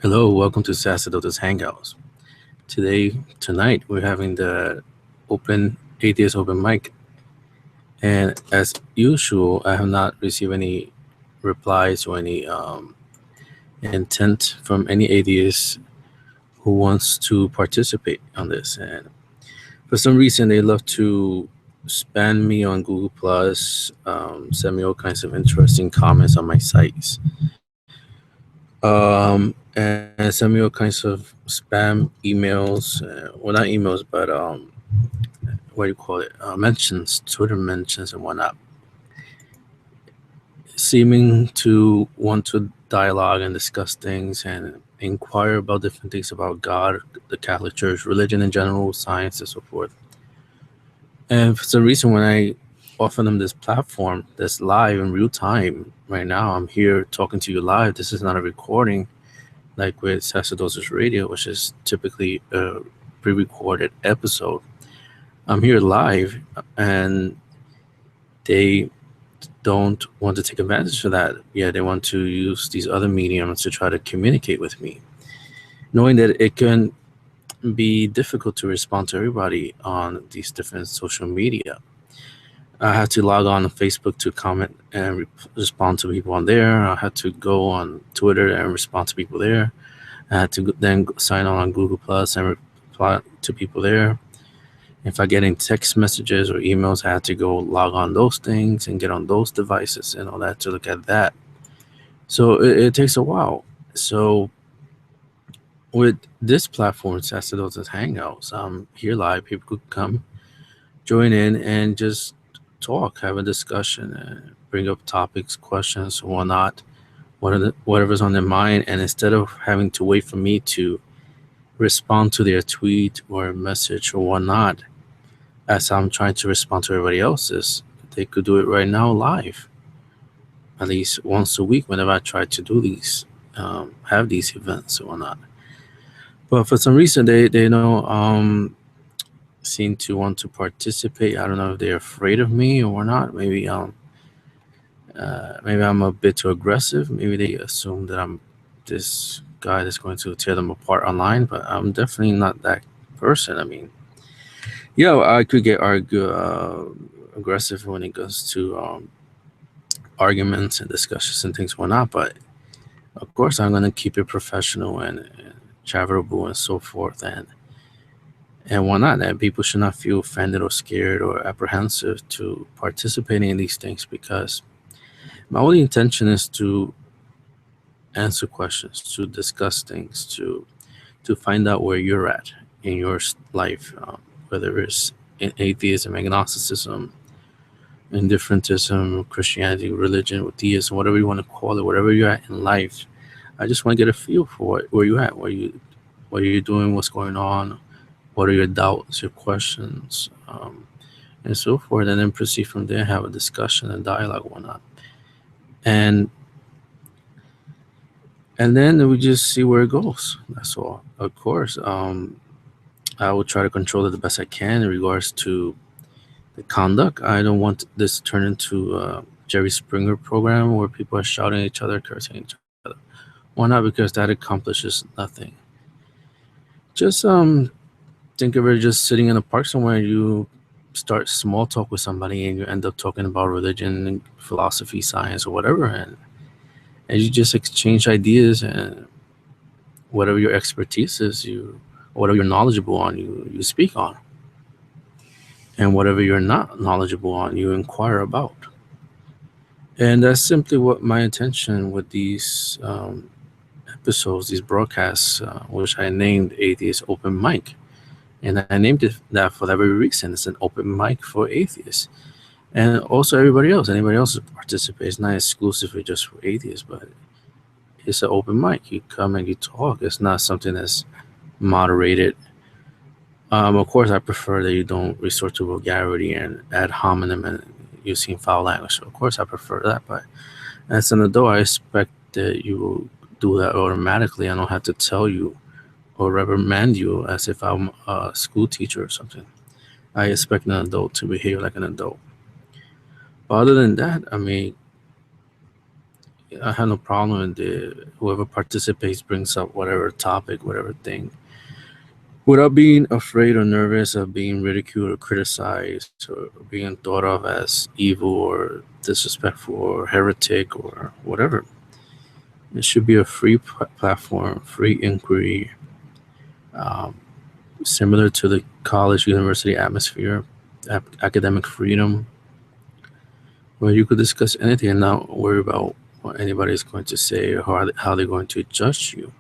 Hello, welcome to Sacerdotus Hangouts. Tonight, we're having the Atheist Open Mic. And as usual, I have not received any replies or any intent from any atheist who wants to participate on this. And for some reason, they love to spam me on Google Plus, send me all kinds of interesting comments on my sites, and send me all kinds of spam emails. Well, not emails, but what do you call it? Mentions, Twitter mentions, and whatnot, seeming to want to dialogue and discuss things and inquire about different things about God, the Catholic Church, religion in general, science, and so forth. And for some reason, when I offer them this platform that's live in real time, right now, I'm here talking to you live. This is not a recording like with Sacerdotus Radio, which is typically a pre-recorded episode. I'm here live, and they don't want to take advantage of that. Yeah, they want to use these other mediums to try to communicate with me, knowing that it can be difficult to respond to everybody on these different social media. I had to log on Facebook to comment and respond to people on there. I had to go on Twitter and respond to people there. I had to then sign on Google Plus and reply to people there. If I get any text messages or emails, I had to go log on those things and get on those devices and all that to look at that. So it takes a while. So with this platform, Sacerdotus Hangouts, I'm here live. People could come, join in, and just talk, have a discussion, and bring up topics, questions, whatnot, whatever's on their mind. And instead of having to wait for me to respond to their tweet or message or whatnot, as I'm trying to respond to everybody else's, they could do it right now live, at least once a week whenever I try to do these, have these events or whatnot. But for some reason, they seem to want to participate. I don't know if they're afraid of me or not. Maybe I'm a bit too aggressive. Maybe they assume that I'm this guy that's going to tear them apart online. But I'm definitely not that person. I mean, yeah, I could get aggressive when it goes to arguments and discussions and things whatnot. But of course, I'm going to keep it professional and charitable and so forth, and whatnot. And people should not feel offended or scared or apprehensive to participating in these things, because my only intention is to answer questions, to discuss things, to find out where you're at in your life, whether it's in atheism, agnosticism, indifferentism, Christianity, religion, theism, whatever you want to call it, whatever you're at in life. I just want to get a feel for where you're at, what are you doing, what's going on, what are your doubts, your questions, and so forth, and then proceed from there, have a discussion and dialogue, whatnot. And then we just see where it goes. That's all. Of course, I will try to control it the best I can in regards to the conduct. I don't want this to turn into a Jerry Springer program where people are shouting at each other, cursing at each other. Why not? Because that accomplishes nothing. Just think of it just sitting in a park somewhere. You start small talk with somebody and you end up talking about religion and philosophy, science, or whatever, and you just exchange ideas, and whatever your expertise is, whatever you're knowledgeable on, you speak on, and whatever you're not knowledgeable on, you inquire about. And that's simply what my intention with these episodes, these broadcasts, which I named Atheist Open Mic. And I named it that for that very reason. It's an open mic for atheists. And also anybody else who participates. It's not exclusively just for atheists, but it's an open mic. You come and you talk. It's not something that's moderated. Of course, I prefer that you don't resort to vulgarity and ad hominem and using foul language. So of course, I prefer that. But as an adult, I expect that you will do that automatically. I don't have to tell you or reprimand you as if I'm a school teacher or something. I expect an adult to behave like an adult. But other than that, I mean, I have no problem with whoever participates brings up whatever topic, whatever thing, without being afraid or nervous of being ridiculed or criticized or being thought of as evil or disrespectful or heretic or whatever. It should be a free platform, free inquiry, um, similar to the college university atmosphere, academic freedom, where you could discuss anything and not worry about what anybody's going to say or how they're going to judge you.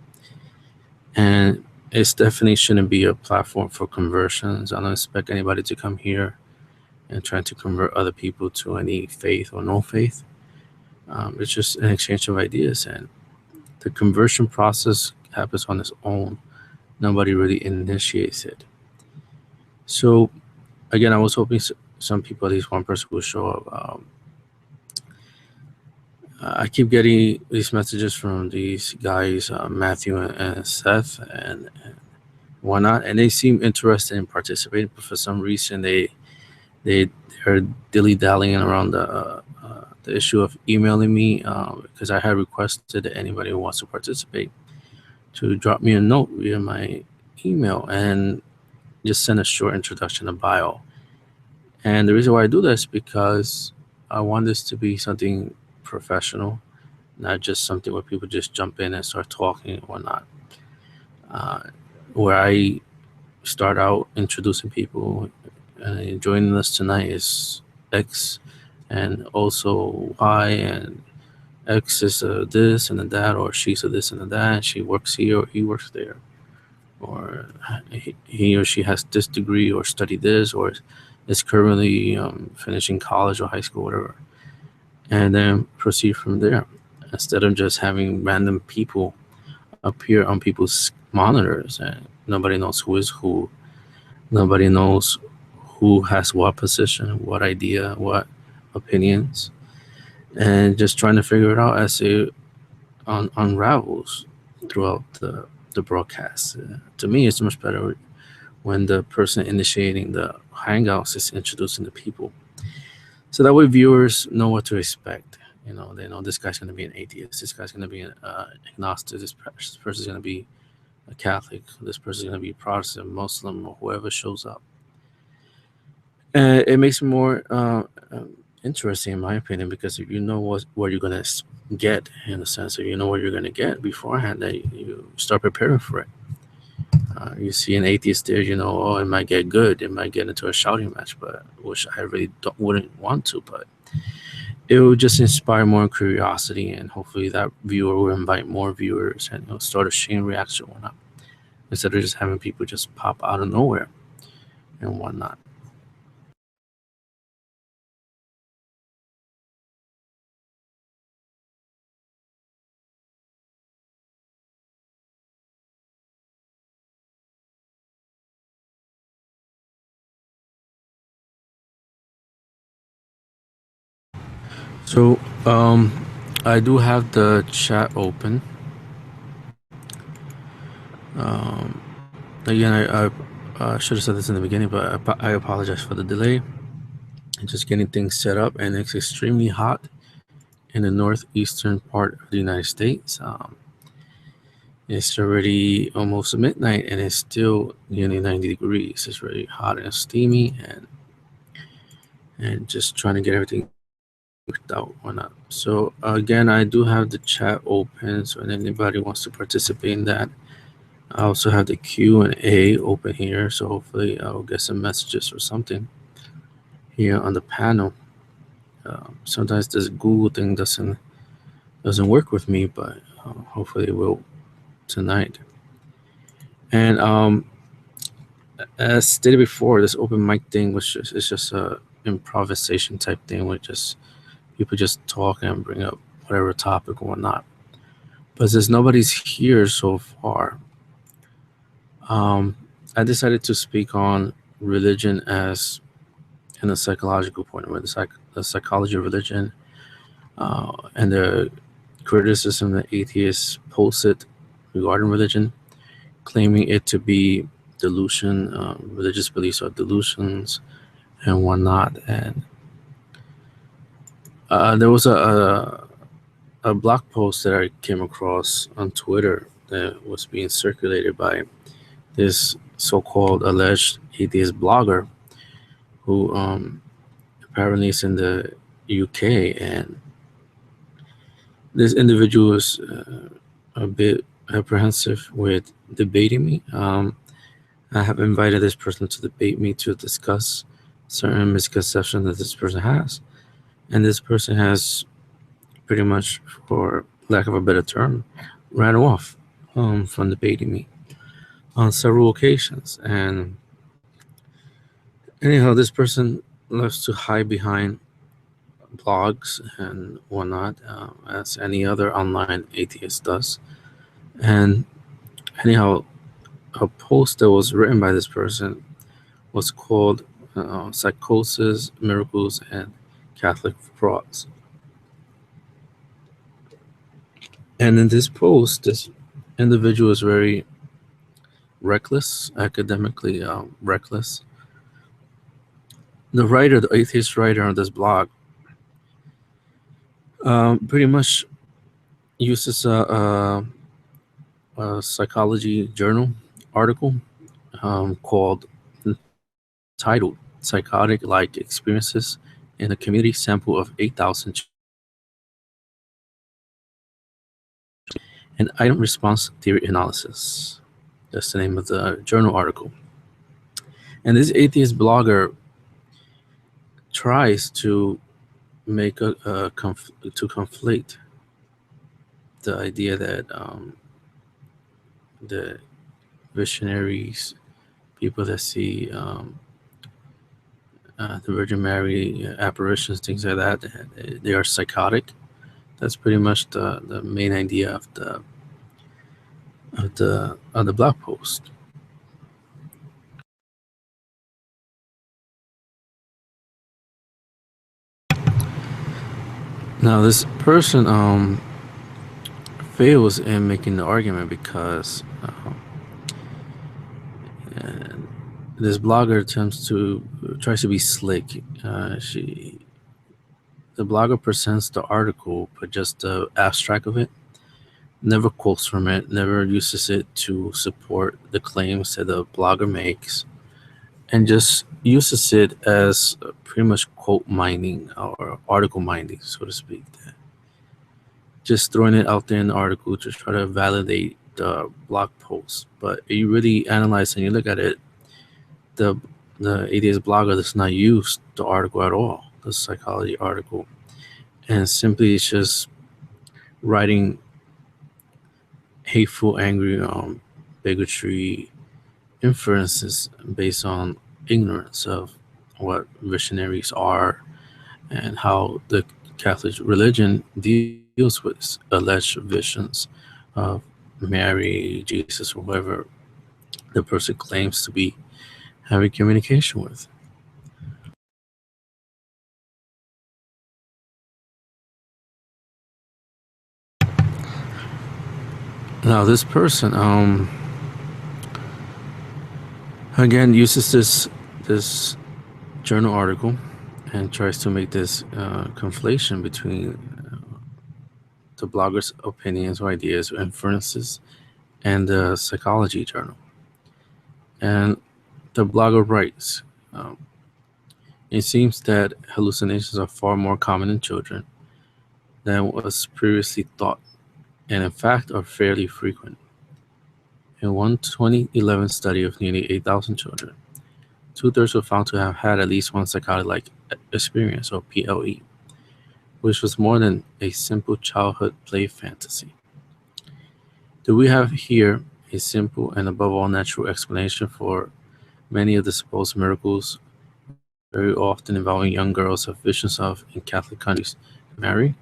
And it definitely shouldn't be a platform for conversions. I don't expect anybody to come here and try to convert other people to any faith or no faith. It's just an exchange of ideas, and the conversion process happens on its own. Nobody really initiates it. So, again, I was hoping some people, at least one person, will show up. I keep getting these messages from these guys, Matthew and Seth, and whatnot, and they seem interested in participating, but for some reason they are dilly dallying around the issue of emailing me, because I had requested that anybody who wants to participate to drop me a note via my email and just send a short introduction, a bio. And the reason why I do this is because I want this to be something professional, not just something where people just jump in and start talking and whatnot. Where I start out introducing people, and joining us tonight is X, and also Y, and X is this and that, or she's a this and that, and she works here or he works there, or he or she has this degree or studied this, or is currently finishing college or high school, whatever, and then proceed from there, instead of just having random people appear on people's monitors and nobody knows who is who, nobody knows who has what position, what idea, what opinions, and just trying to figure it out as it unravels throughout the broadcast. To me, it's much better when the person initiating the Hangouts is introducing the people, so that way viewers know what to expect. You know, they know this guy's going to be an atheist, this guy's going to be an agnostic, this person's going to be a Catholic, this person's going to be Protestant, Muslim, or whoever shows up. And it makes it more interesting, in my opinion, because if you know what you're going to get, in a sense, if you know what you're going to get beforehand, then you start preparing for it. You see an atheist there, you know, oh, it might get good, it might get into a shouting match, but which I really wouldn't want to, but it will just inspire more curiosity, and hopefully that viewer will invite more viewers, and it'll start a chain reaction or whatnot, instead of just having people just pop out of nowhere and whatnot. So I do have the chat open. Again, I should have said this in the beginning, but I apologize for the delay. I'm just getting things set up, and it's extremely hot in the northeastern part of the United States. It's already almost midnight, and it's still nearly 90 degrees. It's really hot and steamy, and just trying to get everything worked out or not. So again, I do have the chat open, so if anybody wants to participate in that. I also have the Q&A open here, so hopefully I'll get some messages or something here on the panel. Sometimes this Google thing doesn't work with me, but hopefully it will tonight. And as stated before, this open mic thing was just a improvisation type thing, where just people just talk and bring up whatever topic or whatnot. But since nobody's here so far, I decided to speak on religion as in a psychological point, where the psychology of religion and the criticism that atheists posted regarding religion, claiming it to be delusion, religious beliefs are delusions and whatnot. And there was a a blog post that I came across on Twitter that was being circulated by this so-called alleged atheist blogger who apparently is in the UK, and this individual is a bit apprehensive with debating me. I have invited this person to debate me to discuss certain misconceptions that this person has, and this person has pretty much, for lack of a better term, ran off from debating me on several occasions. And anyhow, this person loves to hide behind blogs and whatnot, as any other online atheist does. And anyhow, a post that was written by this person was called Psychosis, Miracles, and Catholic Frauds. And in this post, this individual is very reckless, academically reckless. The writer, the atheist writer on this blog, pretty much uses a psychology journal article called titled Psychotic-like Experiences in a Community Sample of 8,000 and Item Response Theory Analysis. That's the name of the journal article. And this atheist blogger tries to make to conflate the idea that the visionaries, people that see the Virgin Mary apparitions, things like that, they are psychotic. That's pretty much the main idea of the blog post. Now this person fails in making the argument because this blogger tries to be slick. The blogger presents the article, but just the abstract of it, never quotes from it, never uses it to support the claims that the blogger makes, and just uses it as pretty much quote mining or article mining, so to speak. Just throwing it out there in the article to try to validate the blog post. But if you really analyze and you look at it, the atheist blogger does not use the article at all, the psychology article, and simply is just writing hateful, angry, bigotry inferences based on ignorance of what visionaries are and how the Catholic religion deals with alleged visions of Mary, Jesus, or whoever the person claims to be having communication with. Now this person again uses this journal article and tries to make this conflation between the blogger's opinions or ideas or inferences and the psychology journal. And the blogger writes, it seems that hallucinations are far more common in children than was previously thought, and in fact are fairly frequent. In one 2011 study of nearly 8,000 children, 2/3 were found to have had at least one psychotic-like experience, or PLE, which was more than a simple childhood play fantasy. Do we have here a simple and above all natural explanation for many of the supposed miracles, very often involving young girls, of visions of in Catholic countries, Mary?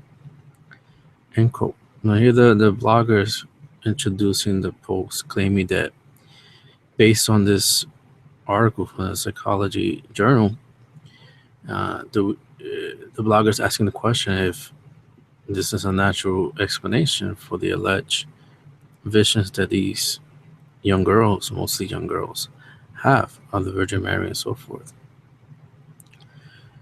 End quote. Now here the bloggers introducing the post, claiming that based on this article from the psychology journal, the bloggers asking the question if this is a natural explanation for the alleged visions that these young girls, mostly young girls, have of the Virgin Mary and so forth.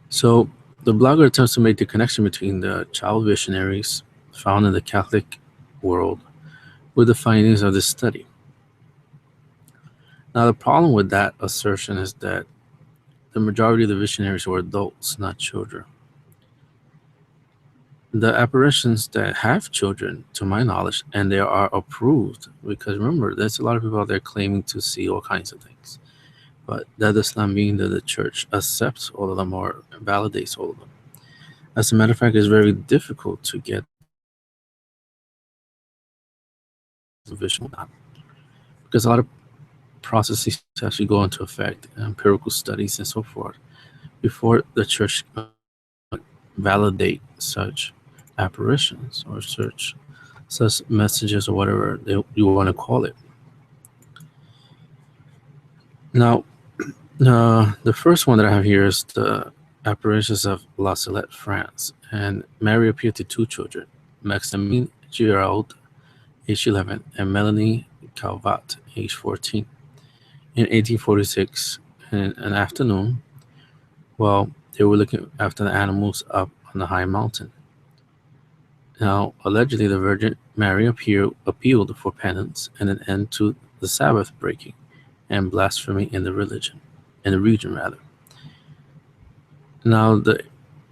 So the blogger attempts to make the connection between the child visionaries found in the Catholic world with the findings of this study. Now, the problem with that assertion is that the majority of the visionaries were adults, not children. The apparitions that have children, to my knowledge, and they are approved, because remember, there's a lot of people out there claiming to see all kinds of things. But that does not mean that the church accepts all of them or validates all of them. As a matter of fact, it's very difficult to get the vision or not, because a lot of processes actually go into effect, empirical studies and so forth, before the church validate such apparitions or such messages or whatever you want to call it. Now, the first one that I have here is the apparitions of La Salette, France, and Mary appeared to two children, Maximine Giraud, age 11, and Melanie Calvat, age 14, in 1846 in an afternoon while they were looking after the animals up on the high mountain. Now, allegedly, the Virgin Mary appealed for penance and an end to the Sabbath breaking and blasphemy in the region. Now, the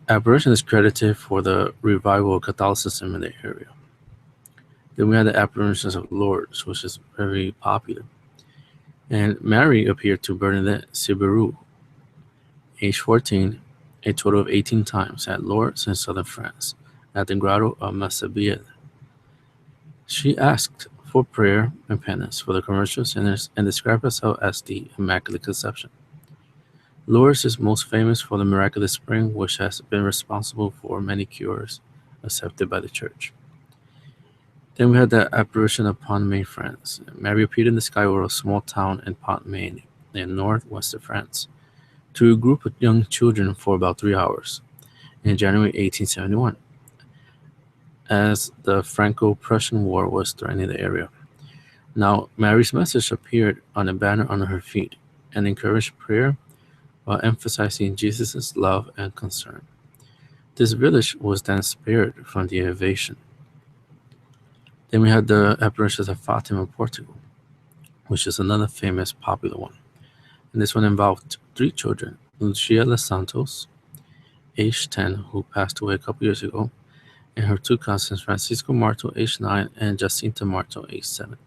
apparition is credited for the revival of Catholicism in the area. Then we had the apparitions of Lourdes, which is very popular. And Mary appeared to Bernadette Sibiru, age 14, a total of 18 times at Lourdes in southern France, at the Grotto of Massabielle. She asked for prayer and penance for the conversion of sinners and described herself as the Immaculate Conception. Lourdes is most famous for the miraculous spring, which has been responsible for many cures accepted by the Church. Then we had the apparition of Pont-Maine, France. Mary appeared in the sky over a small town in Pont-Maine, in northwest of France, to a group of young children for about 3 hours in January 1871, as the Franco-Prussian War was threatening the area. Now, Mary's message appeared on a banner under her feet and encouraged prayer while emphasizing Jesus' love and concern. This village was then spared from the invasion. Then we had the apparitions of Fatima, Portugal, which is another famous, popular one. And this one involved 3 children, Lucia dos Santos, age 10, who passed away a couple years ago, and her 2 cousins, Francisco Marto, age 9, and Jacinta Marto, age 7.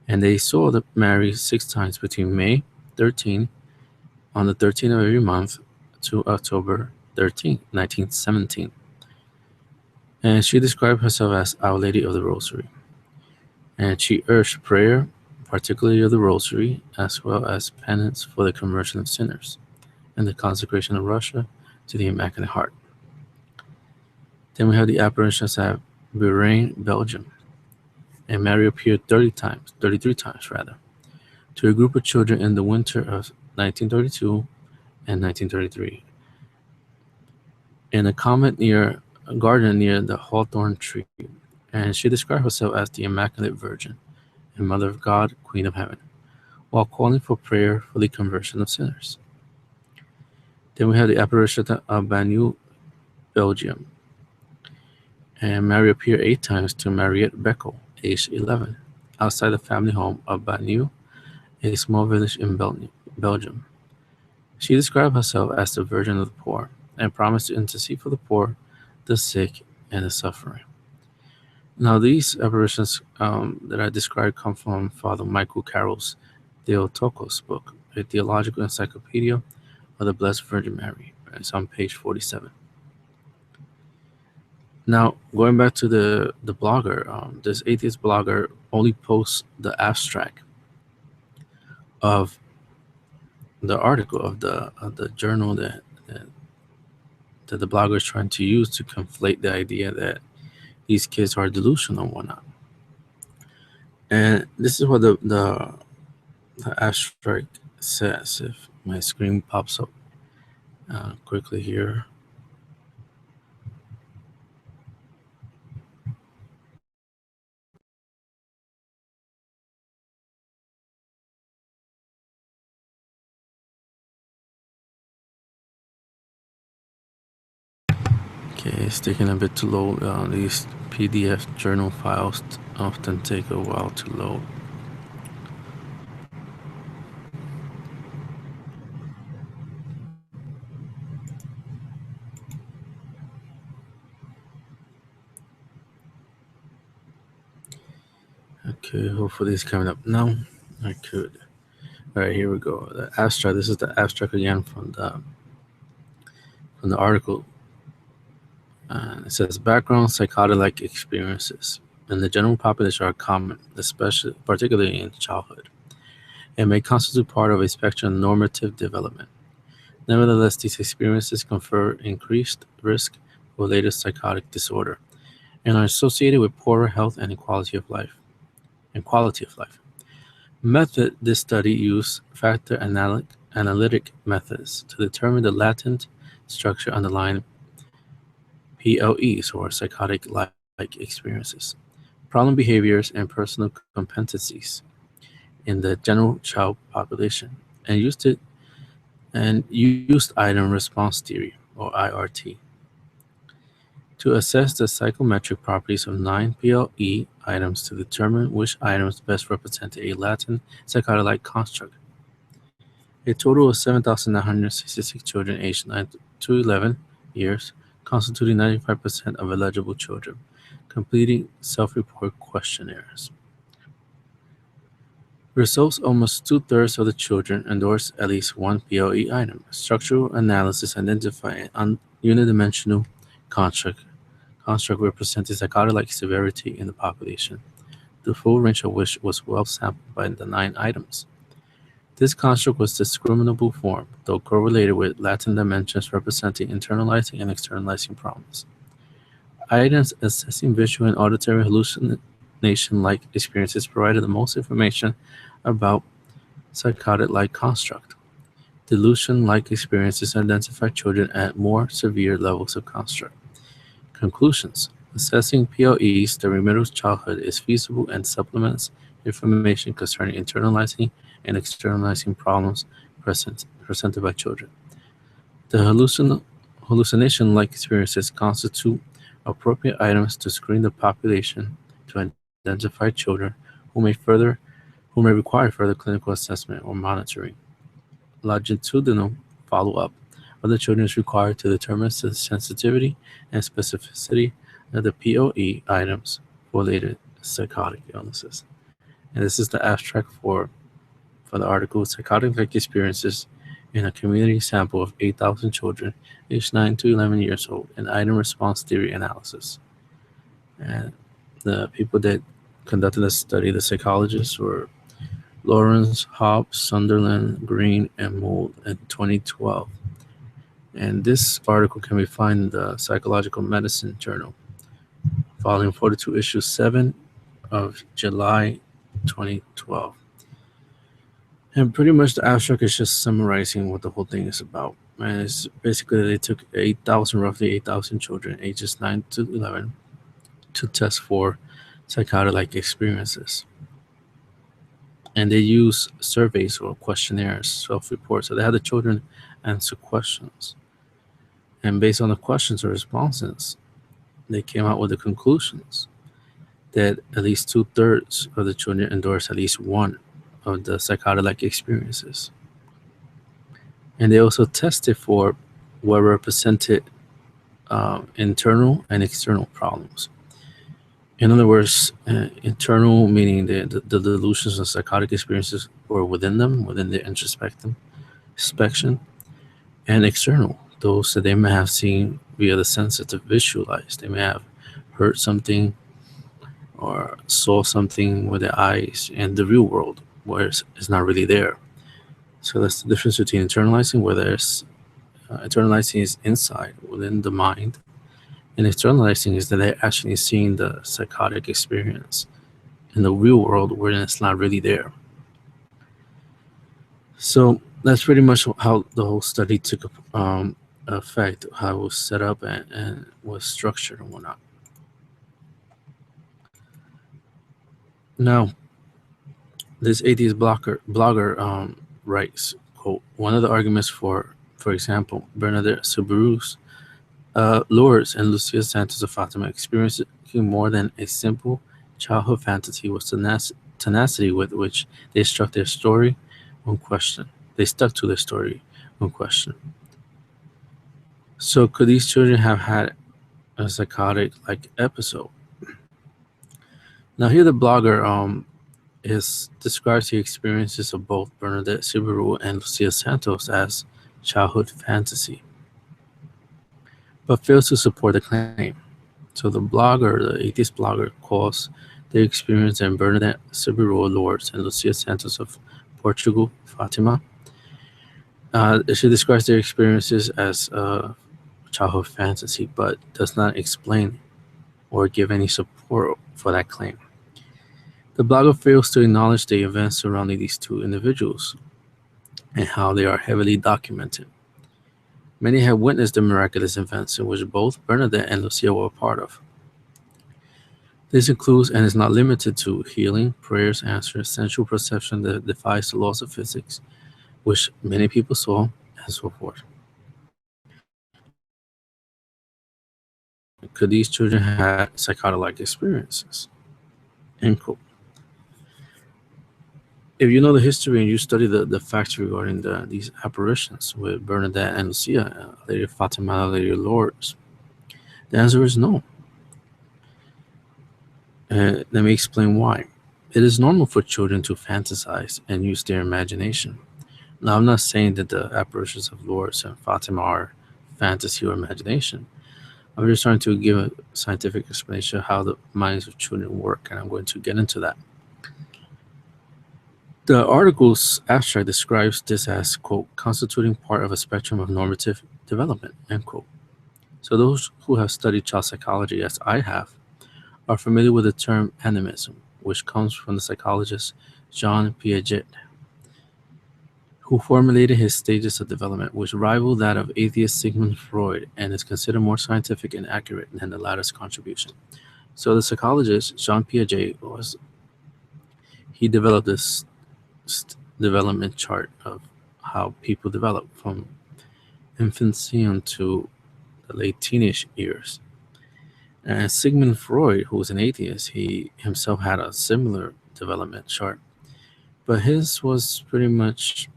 And they saw Mary 6 times between May 13, on the 13th of every month, to October 13, 1917. And she described herself as Our Lady of the Rosary. And she urged prayer, particularly of the Rosary, as well as penance for the conversion of sinners and the consecration of Russia to the Immaculate Heart. Then we have the apparitions at Berain, Belgium. And Mary appeared 33 times, to a group of children in the winter of 1932 and 1933 in a garden near the hawthorn tree, and she described herself as the Immaculate Virgin and Mother of God, Queen of Heaven, while calling for prayer for the conversion of sinners. Then we have the apparition of Banu, Belgium, and Mary appeared 8 times to Mariette Beckel, age 11, outside the family home of Banu, a small village in Belgium. She described herself as the Virgin of the Poor and promised to intercede for the poor, the sick, and the suffering. Now, these apparitions that I described come from Father Michael Carroll's Theotokos book, a theological encyclopedia of the Blessed Virgin Mary. It's on page 47. Now, going back to the blogger, this atheist blogger only posts the abstract of the article of the journal that the blogger is trying to use to conflate the idea that these kids are delusional and whatnot. And this is what the abstract says. If my screen pops up quickly here. Okay, it's taking a bit to load. These PDF journal files often take a while to load. Okay, hopefully it's coming up now. I could. All right, here we go. The abstract. This is the abstract again from the article. It says background psychotic-like experiences in the general population are common, particularly in childhood, and may constitute part of a spectrum of normative development. Nevertheless, these experiences confer increased risk for later psychotic disorder and are associated with poorer health and quality of life. Method: this study used factor analytic methods to determine the latent structure underlying PLEs, or psychotic-like experiences, problem behaviors, and personal competencies in the general child population, and used item response theory, or IRT, to assess the psychometric properties of 9 PLE items to determine which items best represent a latent psychotic-like construct. A total of 7,966 children aged 9 to 11 years, constituting 95% of eligible children, completing self-report questionnaires. Results: almost 2/3 of the children endorsed at least one PLE item. Structural analysis identified an unidimensional construct representing psychotic-like severity in the population, the full range of which was well sampled by the 9 items. This construct was discriminable form, though correlated with latent dimensions representing internalizing and externalizing problems. Items assessing visual and auditory hallucination-like experiences provided the most information about psychotic-like construct. Delusion-like experiences identify children at more severe levels of construct. Conclusions: assessing PLEs during middle childhood is feasible and supplements information concerning internalizing and externalizing problems presented by children. The hallucination-like experiences constitute appropriate items to screen the population to identify children who may require further clinical assessment or monitoring. Longitudinal follow-up of the children is required to determine the sensitivity and specificity of the PLE items for later psychotic illnesses. And this is the abstract for the article, Psychotic-like Experiences in a Community Sample of 8,000 Children aged 9 to 11 years old, and Item Response Theory Analysis. And the people that conducted the study, the psychologists, were Lawrence, Hobbs, Sunderland, Green, and Mould in 2012. And this article can be found in the Psychological Medicine Journal, volume 42, issue 7 of July 2012. And pretty much the abstract is just summarizing what the whole thing is about. And it's basically they took roughly 8,000 children ages 9 to 11 to test for psychotic-like experiences. And they use surveys or questionnaires, self-reports. So they had the children answer questions. And based on the questions or responses, they came out with the conclusions that at least 2/3 of the children endorsed at least one of the psychotic-like experiences. And they also tested for what represented internal and external problems. In other words, internal meaning the delusions of psychotic experiences were within them, within their inspection, and external, those that they may have seen via the senses to visualize. They may have heard something or saw something with their eyes in the real world, where it's not really there. So that's the difference between internalizing, where internalizing is inside, within the mind, and externalizing is that they're actually seeing the psychotic experience in the real world where it's not really there. So that's pretty much how the whole study took effect, how it was set up and was structured and whatnot. Now, this atheist blogger writes, quote, one of the arguments for example, Bernadette Soubirous, Lourdes and Lucia Santos of Fatima lacking more than a simple childhood fantasy was the tenacity with which they struck their story when questioned. They stuck to their story when questioned. So could these children have had a psychotic-like episode? Now here the blogger describes the experiences of both Bernadette Subaru and Lucia Santos as childhood fantasy, but fails to support the claim. So the atheist blogger, calls the experience in Bernadette Subaru Lourdes and Lucia Santos of Portugal, Fatima. She describes their experiences as childhood fantasy, but does not explain or give any support for that claim. The blogger fails to acknowledge the events surrounding these two individuals and how they are heavily documented. Many have witnessed the miraculous events in which both Bernadette and Lucia were a part of. This includes and is not limited to healing, prayers answered, sensual perception that defies the laws of physics, which many people saw, and so forth. Could these children have psychotic-like experiences? End quote. If you know the history and you study the facts regarding these apparitions with Bernadette and Lucia, Lady Fatima, Lady Lourdes, the answer is no. Let me explain why. It is normal for children to fantasize and use their imagination. Now, I'm not saying that the apparitions of Lourdes and Fatima are fantasy or imagination. I'm just trying to give a scientific explanation of how the minds of children work, and I'm going to get into that. The article's abstract describes this as, quote, constituting part of a spectrum of normative development, end quote. So those who have studied child psychology, as I have, are familiar with the term animism, which comes from the psychologist Jean Piaget, who formulated his stages of development, which rival that of atheist Sigmund Freud and is considered more scientific and accurate than the latter's contribution. So the psychologist Jean Piaget he developed this development chart of how people develop from infancy until the late teenage years. And Sigmund Freud, who was an atheist, he himself had a similar development chart, but his was pretty much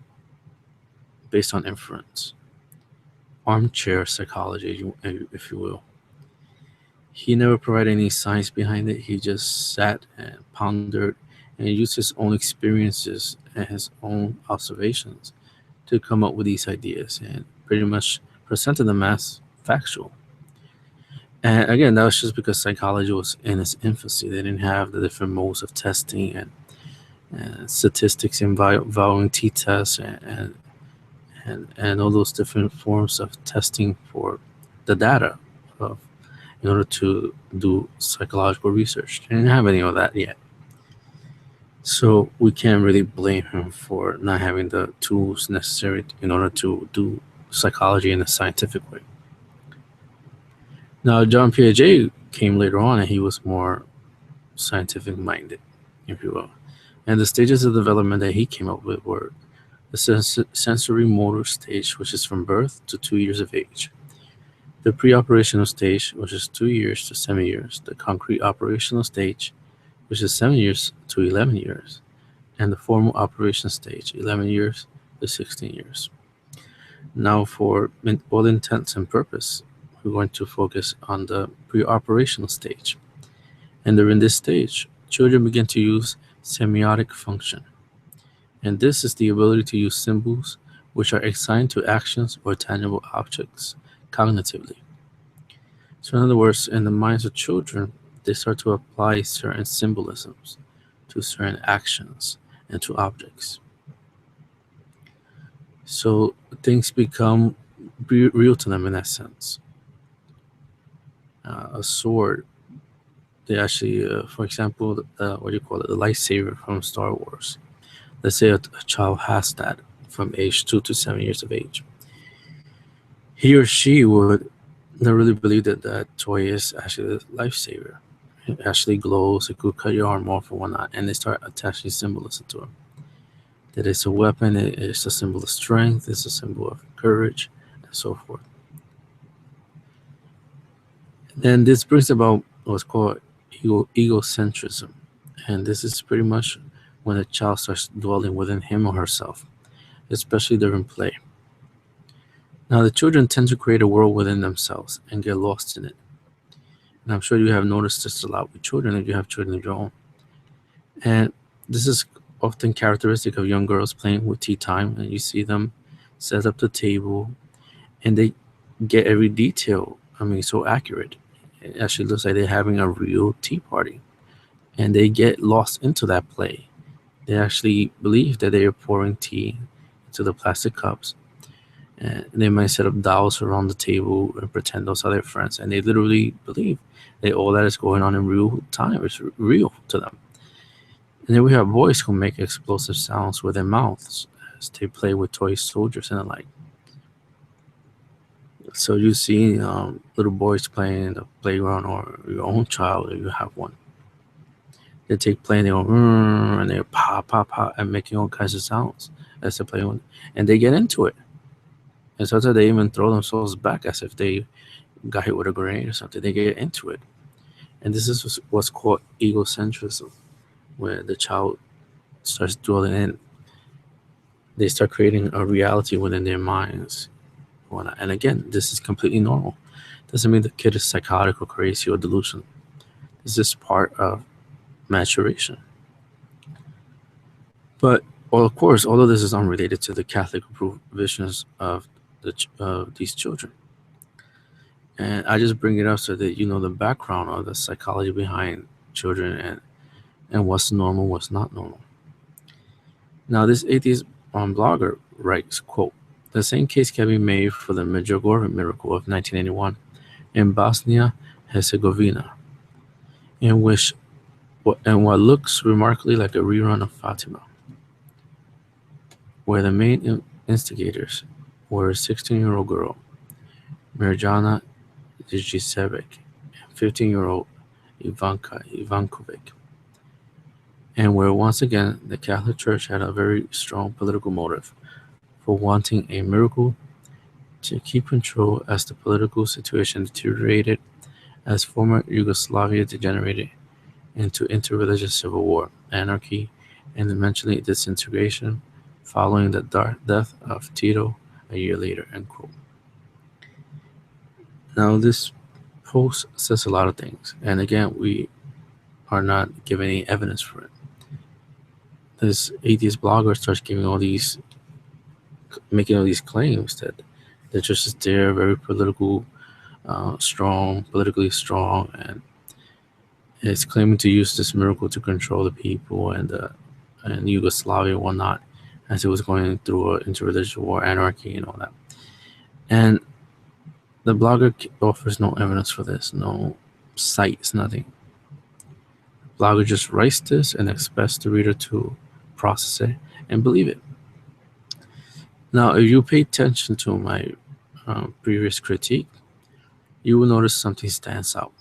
based on inference, armchair psychology, if you will. He never provided any science behind it. He just sat and pondered and used his own experiences and his own observations to come up with these ideas and pretty much presented them as factual. And again, that was just because psychology was in its infancy. They didn't have the different modes of testing and statistics involving t-tests and all those different forms of testing for the data in order to do psychological research. They didn't have any of that yet. So we can't really blame him for not having the tools necessary in order to do psychology in a scientific way. Now, John Piaget came later on, and he was more scientific-minded, if you will. And the stages of development that he came up with were the sensory motor stage, which is from birth to 2 years of age. The pre-operational stage, which is 2 years to 7 years. The concrete operational stage, which is 7 years to 11 years. And the formal operation stage, 11 years to 16 years. Now, for all intents and purpose, we're going to focus on the pre-operational stage. And during this stage, children begin to use semiotic function. And this is the ability to use symbols which are assigned to actions or tangible objects cognitively. So in other words, in the minds of children, they start to apply certain symbolisms to certain actions and to objects. So things become real to them in that sense. A sword, they actually, for example, the lightsaber from Star Wars. Let's say a child has that from age 2 to 7 years of age. He or she would not really believe that that toy is actually a lifesaver. It actually glows, it could cut your arm off or whatnot, and they start attaching symbolism to it. That it's a weapon, it's a symbol of strength, it's a symbol of courage, and so forth. And this brings about what's called egocentrism. And this is pretty much when a child starts dwelling within him or herself, especially during play. Now, the children tend to create a world within themselves and get lost in it. And I'm sure you have noticed this a lot with children if you have children of your own. And this is often characteristic of young girls playing with tea time, and you see them set up the table and they get every detail. I mean, so accurate. It actually looks like they're having a real tea party, and they get lost into that play. They actually believe that they are pouring tea into the plastic cups, and they might set up dolls around the table and pretend those are their friends, and they literally believe that all that is going on in real time is real to them. And then we have boys who make explosive sounds with their mouths as they play with toy soldiers and the like. So you see little boys playing in the playground, or your own child if you have one. They take play and they go and they pop, pop, pop, and making all kinds of sounds as they play with, and they get into it. And sometimes they even throw themselves back as if they got hit with a grenade or something. They get into it. And this is what's called egocentrism, where the child starts dwelling in. They start creating a reality within their minds. And again, this is completely normal. Doesn't mean the kid is psychotic or crazy or delusional. This is part of maturation. But, well, of course, all of this is unrelated to the Catholic approved visions of these children. And I just bring it up so that you know the background of the psychology behind children and what's normal, what's not normal. Now, this atheist blogger writes, quote, "The same case can be made for the Medjugorje miracle of 1981 in Bosnia-Herzegovina, in which what looks remarkably like a rerun of Fatima, where the main instigators were a 16-year-old girl, Mirjana Djicevic, and 15-year-old Ivanka Ivankovic, and where once again the Catholic Church had a very strong political motive for wanting a miracle to keep control as the political situation deteriorated, as former Yugoslavia degenerated into interreligious civil war, anarchy, and eventually disintegration following the death of Tito a year later," end quote. Now, this post says a lot of things, and again, we are not giving any evidence for it. This atheist blogger starts making all these claims that the church is there, very politically strong, and it's claiming to use this miracle to control the people and Yugoslavia and whatnot, as it was going through an interreligious war, anarchy, and all that. And the blogger offers no evidence for this, no cites, nothing. The blogger just writes this and expects the reader to process it and believe it. Now, if you pay attention to my previous critique, you will notice something stands out.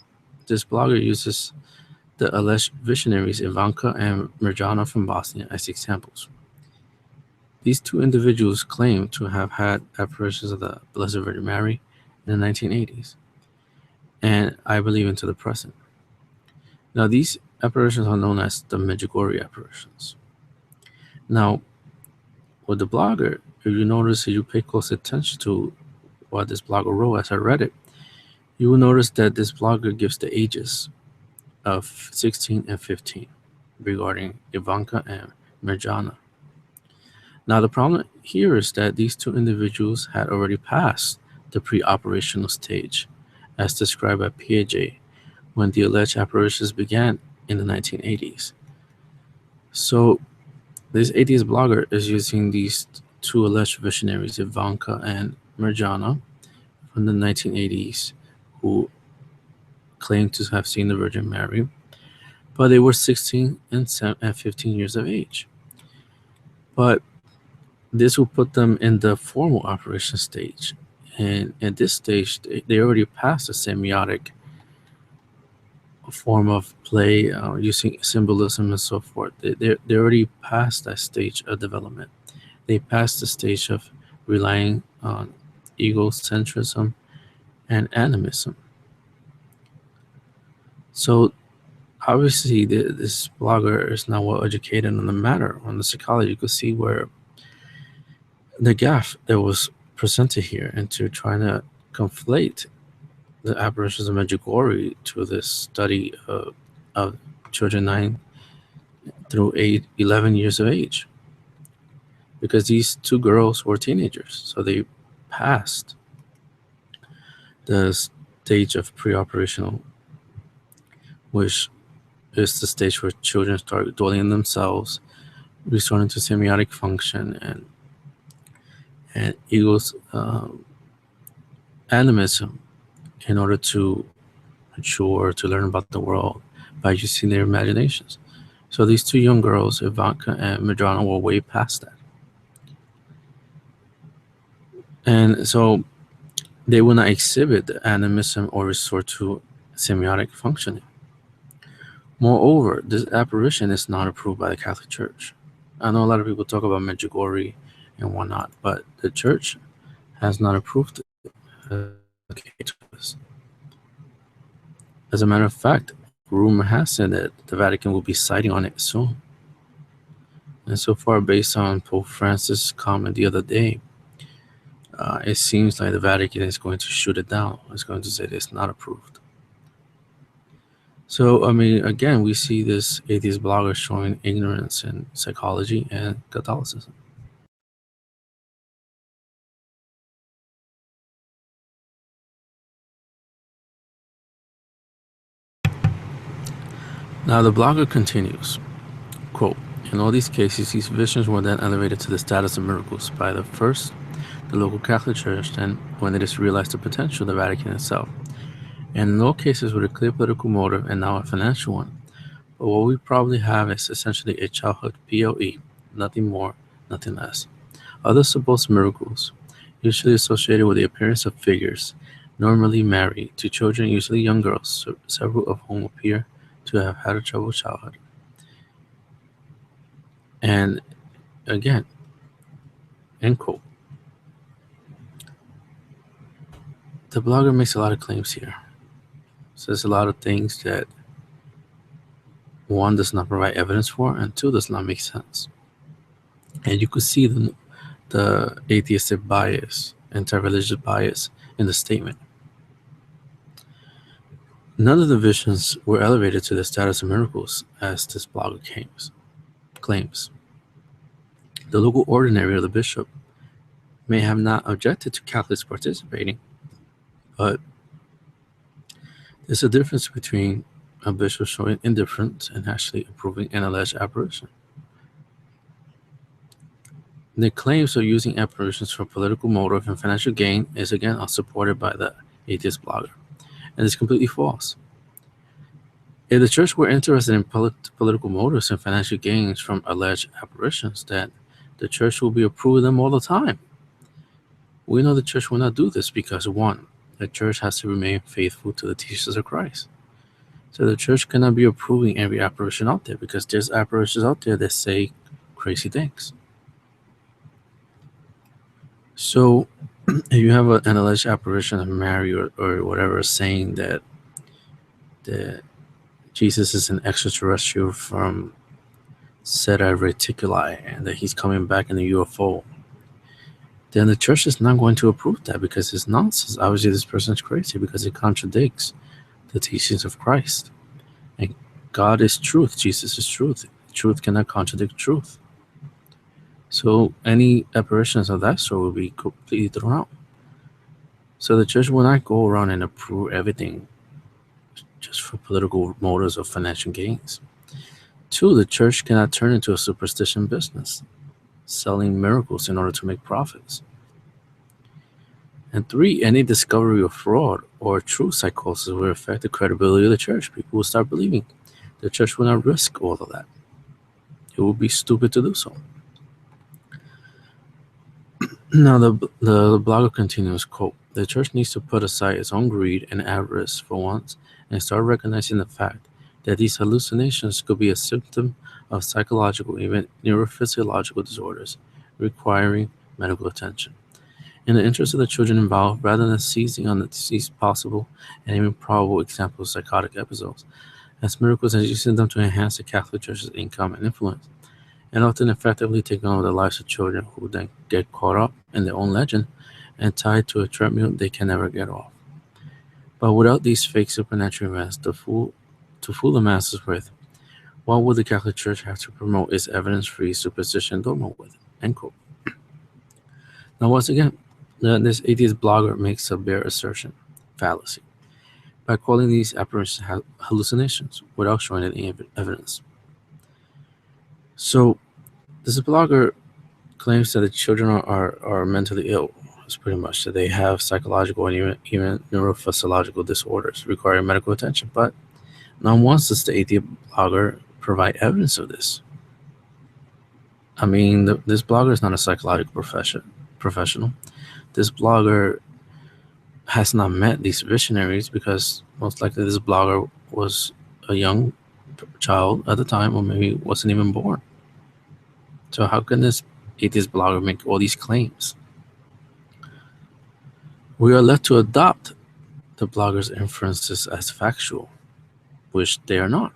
This blogger uses the alleged visionaries Ivanka and Mirjana from Bosnia as examples. These two individuals claim to have had apparitions of the Blessed Virgin Mary in the 1980s, and I believe into the present. Now, these apparitions are known as the Medjugorje apparitions. Now, with the blogger, if you notice, if you pay close attention to what this blogger wrote as I read it, you will notice that this blogger gives the ages of 16 and 15 regarding Ivanka and Mirjana. Now, the problem here is that these two individuals had already passed the pre-operational stage, as described by Piaget, when the alleged apparitions began in the 1980s. So, this atheist blogger is using these two alleged visionaries, Ivanka and Mirjana, from the 1980s, who claimed to have seen the Virgin Mary, but they were 16 and 15 years of age. But this will put them in the formal operation stage. And at this stage, they already passed the semiotic form of play, using symbolism and so forth. They're already past that stage of development. They passed the stage of relying on egocentrism and animism. So obviously, this blogger is not well educated on the matter, on the psychology. You could see where the gaffe that was presented here into trying to conflate the apparitions of Medjugorje to this study of children 9 through 11 years of age. Because these two girls were teenagers, so they passed the stage of pre-operational, which is the stage where children start dwelling in themselves, resorting to semiotic function and ego's animism in order to mature, to learn about the world by using their imaginations. So these two young girls, Ivanka and Medrano, were way past that. And so they will not exhibit the animism or resort to semiotic functioning. Moreover, this apparition is not approved by the Catholic Church. I know a lot of people talk about Medjugorje and whatnot, but the Church has not approved it. As a matter of fact, rumor has it that the Vatican will be citing on it soon. And so far, based on Pope Francis' comment the other day, it seems like the Vatican is going to shoot it down. It's going to say that it's not approved. So, I mean, again, we see this atheist blogger showing ignorance in psychology and Catholicism. Now, the blogger continues, quote, "In all these cases, these visions were then elevated to the status of miracles by the local Catholic Church, then when it is realized the potential, the Vatican itself. And in all cases with a clear political motive and now a financial one. But what we probably have is essentially a childhood POE, nothing more, nothing less. Other supposed miracles, usually associated with the appearance of figures, normally married to children, usually young girls, several of whom appear to have had a troubled childhood." And again, end quote. The blogger makes a lot of claims here. Says a lot of things that, one, does not provide evidence for, and two, does not make sense. And you could see the atheistic bias, anti-religious bias in the statement. None of the visions were elevated to the status of miracles, as this blogger claims. The local ordinary or the bishop may have not objected to Catholics participating, but there's a difference between a bishop showing indifference and actually approving an alleged apparition. The claims of using apparitions for political motive and financial gain is again unsupported by the atheist blogger, and is completely false. If the church were interested in political motives and financial gains from alleged apparitions, then the church will be approving them all the time. We know the church will not do this because, one, the church has to remain faithful to the teachings of Christ. So the church cannot be approving every apparition out there because there's apparitions out there that say crazy things. So if you have an alleged apparition of Mary or whatever saying that Jesus is an extraterrestrial from Zeta Reticuli and that he's coming back in a UFO, then the church is not going to approve that because it's nonsense. Obviously, this person is crazy because it contradicts the teachings of Christ. And God is truth. Jesus is truth. Truth cannot contradict truth. So any apparitions of that sort will be completely thrown out. So the church will not go around and approve everything just for political motives or financial gains. Two, the church cannot turn into a superstition business, selling miracles in order to make profits. And three, any discovery of fraud or true psychosis will affect the credibility of the church. People will start believing. The church will not risk all of that. It would be stupid to do so. Now, the blogger continues, quote, "The church needs to put aside its own greed and avarice for once and start recognizing the fact that these hallucinations could be a symptom of psychological, even neurophysiological disorders requiring medical attention. In the interest of the children involved, rather than seizing on the deceased possible and even probable examples of psychotic episodes as miracles and using them to enhance the Catholic Church's income and influence, and often effectively taking over the lives of children who then get caught up in their own legend and tied to a treadmill they can never get off. But without these fake supernatural events to fool the masses with, what would the Catholic Church have to promote its evidence-free superstition dogma with? End quote. Now, once again, this atheist blogger makes a bare assertion, fallacy, by calling these apparitions hallucinations without showing any evidence. So, this blogger claims that the children are mentally ill. It's pretty much that they have psychological and even neurophysiological disorders requiring medical attention. But not once does the atheist blogger provide evidence of this. I mean, this blogger is not a psychological professional. This blogger has not met these visionaries because most likely this blogger was a young child at the time, or maybe wasn't even born. So how can this atheist blogger make all these claims? We are left to adopt the blogger's inferences as factual, which they are not.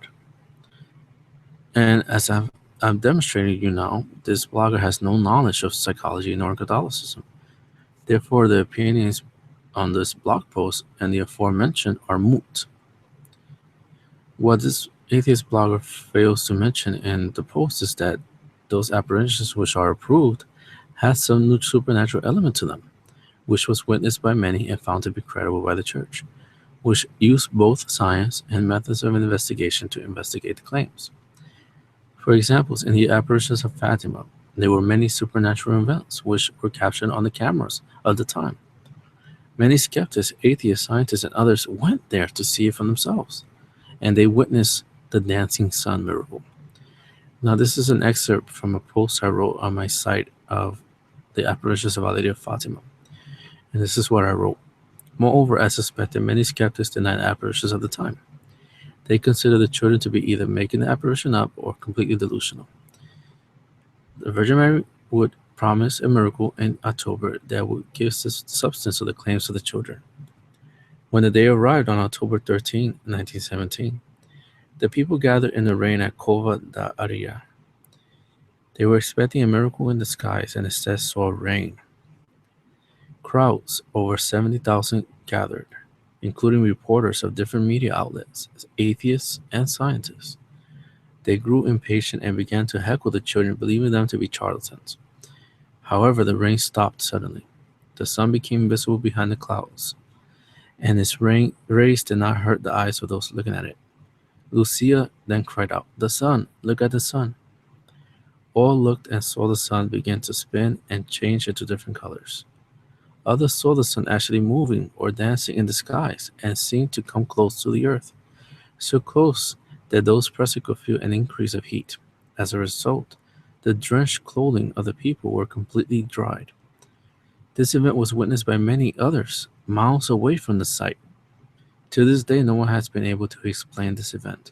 And as I'm demonstrating you now, this blogger has no knowledge of psychology nor Catholicism. Therefore, the opinions on this blog post and the aforementioned are moot. What this atheist blogger fails to mention in the post is that those apparitions which are approved have some new supernatural element to them, which was witnessed by many and found to be credible by the Church, which used both science and methods of investigation to investigate the claims. For example, in the apparitions of Fatima, there were many supernatural events which were captured on the cameras of the time. Many skeptics, atheists, scientists, and others went there to see it for themselves, and they witnessed the dancing sun miracle. Now, this is an excerpt from a post I wrote on my site of the apparitions of Our Lady of Fatima. And this is what I wrote. Moreover, I suspect that many skeptics deny the apparitions of the time. They consider the children to be either making the apparition up or completely delusional. The Virgin Mary would promise a miracle in October that would give substance to the claims of the children. When the day arrived on October 13, 1917, the people gathered in the rain at Cova da Aria. They were expecting a miracle in the skies and instead saw rain. Crowds, over 70,000, gathered, including reporters of different media outlets, atheists, and scientists. They grew impatient and began to heckle the children, believing them to be charlatans. However, the rain stopped suddenly. The sun became visible behind the clouds, and its rays did not hurt the eyes of those looking at it. Lucia then cried out, "The sun! Look at the sun!" All looked and saw the sun begin to spin and change into different colors. Others saw the sun actually moving or dancing in the skies and seemed to come close to the earth, so close that those present could feel an increase of heat. As a result, the drenched clothing of the people were completely dried. This event was witnessed by many others, miles away from the site. To this day, no one has been able to explain this event.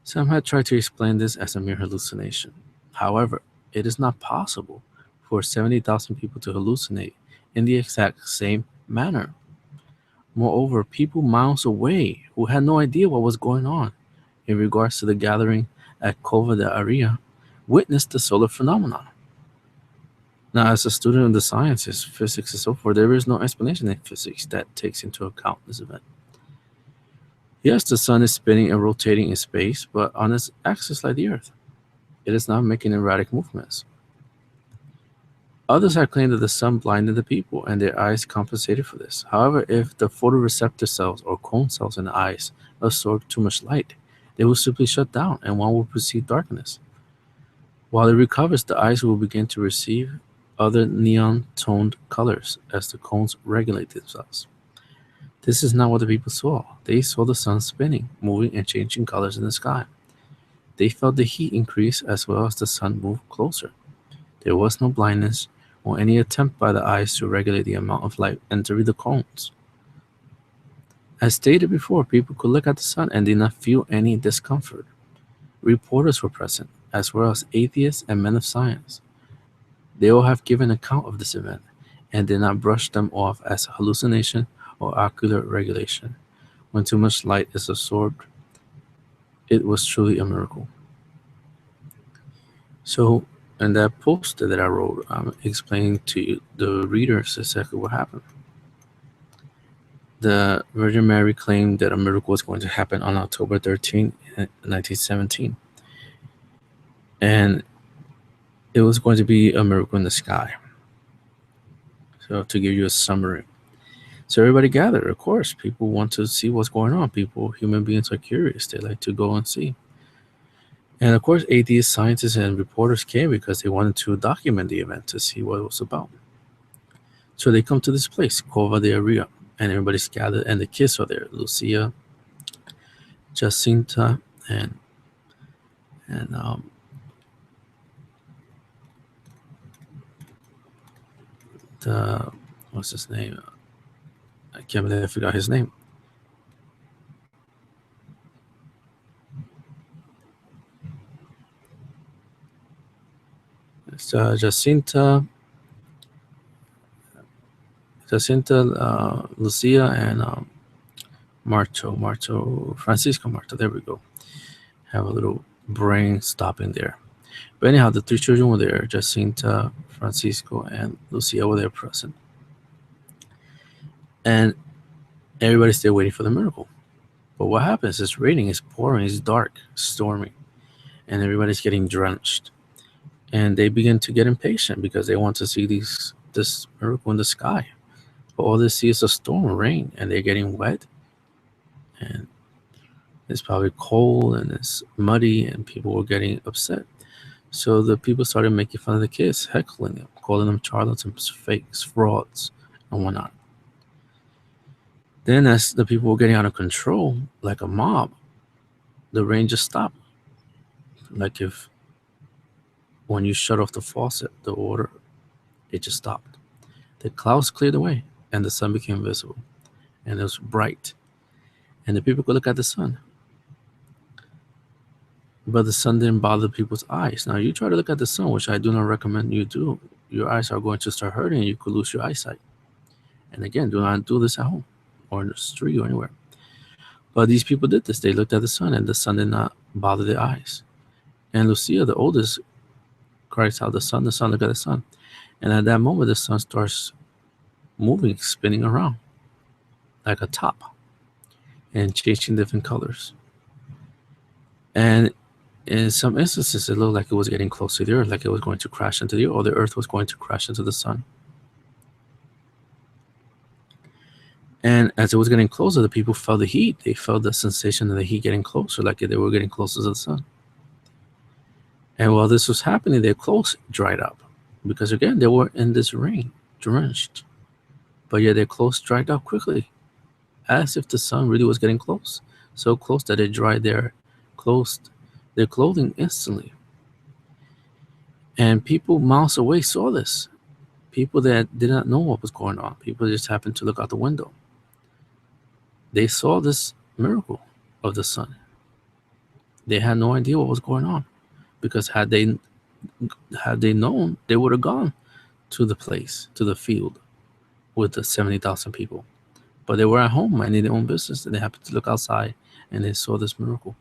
Some have tried to explain this as a mere hallucination. However, it is not possible for 70,000 people to hallucinate in the exact same manner. Moreover, people miles away who had no idea what was going on in regards to the gathering at Cova de Aria witnessed the solar phenomenon. Now, as a student of the sciences, physics, and so forth, there is no explanation in physics that takes into account this event. Yes, the sun is spinning and rotating in space, but on its axis like the Earth. It is not making erratic movements. Others have claimed that the sun blinded the people and their eyes compensated for this. However, if the photoreceptor cells or cone cells in the eyes absorb too much light, they will simply shut down and one will perceive darkness. While it recovers, the eyes will begin to receive other neon-toned colors as the cones regulate themselves. This is not what the people saw. They saw the sun spinning, moving, and changing colors in the sky. They felt the heat increase as well as the sun move closer. There was no blindness or any attempt by the eyes to regulate the amount of light entering the cones. As stated before, people could look at the sun and did not feel any discomfort. Reporters were present, as well as atheists and men of science. They all have given account of this event, and did not brush them off as a hallucination or ocular regulation. When too much light is absorbed, it was truly a miracle. So, in that poster that I wrote, I'm explaining to you, the readers, exactly what happened. The Virgin Mary claimed that a miracle was going to happen on October 13, 1917. And it was going to be a miracle in the sky. So, to give you a summary. So everybody gathered, of course. People want to see what's going on. Human beings are curious. They like to go and see. And of course, atheist scientists and reporters came because they wanted to document the event to see what it was about. So they come to this place, Cova de Aria, and everybody's gathered, and the kids are there. Lucia, Jacinta, and what's his name? I can't believe I forgot his name. It's Jacinta, Lucia, and Francisco Marto. There we go. Have a little brain stopping there. But anyhow, the three children were there. Jacinta, Francisco, and Lucia were there present. And everybody's still waiting for the miracle. But what happens? It's raining, it's pouring, it's dark, stormy, and everybody's getting drenched. And they begin to get impatient because they want to see this miracle in the sky. But all they see is a storm, rain, and they're getting wet. And it's probably cold and it's muddy, and people were getting upset. So the people started making fun of the kids, heckling them, calling them charlatans, fakes, frauds, and whatnot. Then as the people were getting out of control, like a mob, the rain just stopped. Like if when you shut off the faucet, the water, it just stopped. The clouds cleared away and the sun became visible. And it was bright. And the people could look at the sun. But the sun didn't bother people's eyes. Now you try to look at the sun, which I do not recommend you do. Your eyes are going to start hurting and you could lose your eyesight. And again, do not do this at home or in the street or anywhere. But these people did this. They looked at the sun and the sun did not bother their eyes. And Lucia, the oldest, cries out, the sun, look at the sun. And at that moment, the sun starts moving, spinning around like a top and changing different colors. And in some instances, it looked like it was getting close to the earth, like it was going to crash into the earth, or the earth was going to crash into the sun. And as it was getting closer, the people felt the heat. They felt the sensation of the heat getting closer, like they were getting closer to the sun. And while this was happening, their clothes dried up. Because again, they were in this rain, drenched. But yet their clothes dried up quickly, as if the sun really was getting close. So close that it dried their clothing instantly. And people miles away saw this. People that did not know what was going on. People just happened to look out the window. They saw this miracle of the sun. They had no idea what was going on. Because had they known, they would have gone to the place, to the field, with the 70,000 people. But they were at home minding their own business, and they happened to look outside, and they saw this miracle.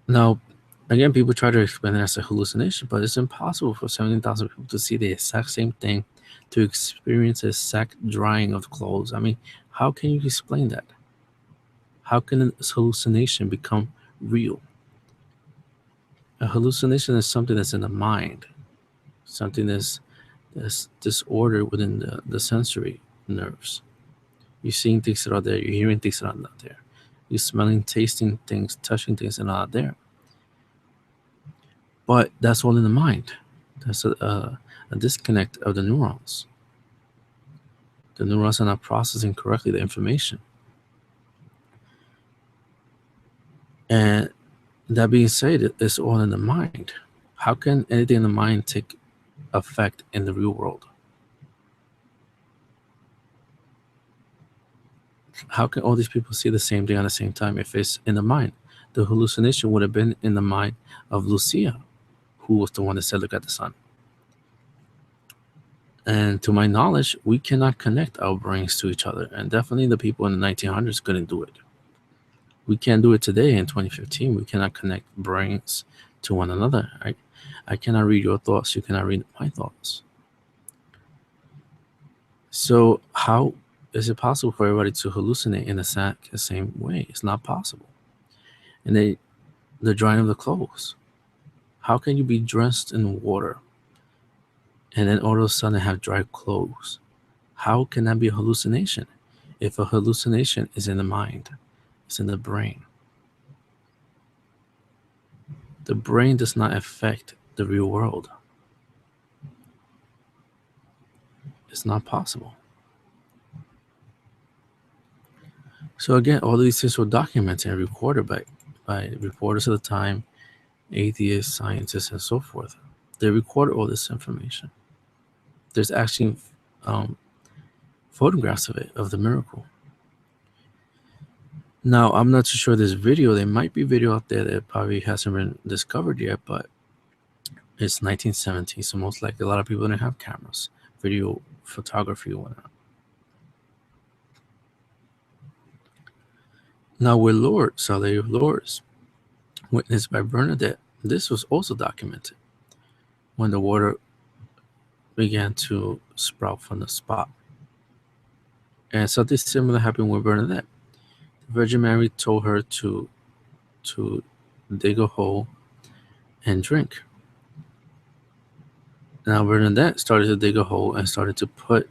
Now, again, people try to explain it as a hallucination, but it's impossible for 70,000 people to see the exact same thing, to experience the exact drying of clothes. I mean, how can you explain that? How can a hallucination become real? A hallucination is something that's in the mind, something that's disordered within the sensory nerves. You're seeing things that are there, you're hearing things that are not there. You're smelling, tasting things, touching things that are not there. But that's all in the mind. That's a disconnect of the neurons. The neurons are not processing correctly the information. And that being said, it's all in the mind. How can anything in the mind take effect in the real world? How can all these people see the same thing at the same time if it's in the mind? The hallucination would have been in the mind of Lucia, who was the one that said, look at the sun. And to my knowledge, we cannot connect our brains to each other. And definitely the people in the 1900s couldn't do it. We can't do it today in 2015. We cannot connect brains to one another. I cannot read your thoughts. You cannot read my thoughts. So how is it possible for everybody to hallucinate in the same way? It's not possible. And the drying of the clothes. How can you be dressed in water and then all of a sudden have dry clothes? How can that be a hallucination? If a hallucination is in the mind, it's in the brain. The brain does not affect the real world. It's not possible. So again, all these things were documented and recorded by reporters of the time, atheists, scientists, and so forth. They recorded all this information. There's actually photographs of it, of the miracle. Now, I'm not too sure this video. There might be video out there that probably hasn't been discovered yet, but it's 1970, so most likely a lot of people didn't have cameras, video photography, or whatnot. Now, with Lourdes, Our Lady of Lourdes, witnessed by Bernadette, this was also documented when the water began to sprout from the spot. And something similar happened with Bernadette. The Virgin Mary told her to dig a hole and drink. Now Bernadette started to dig a hole and started to put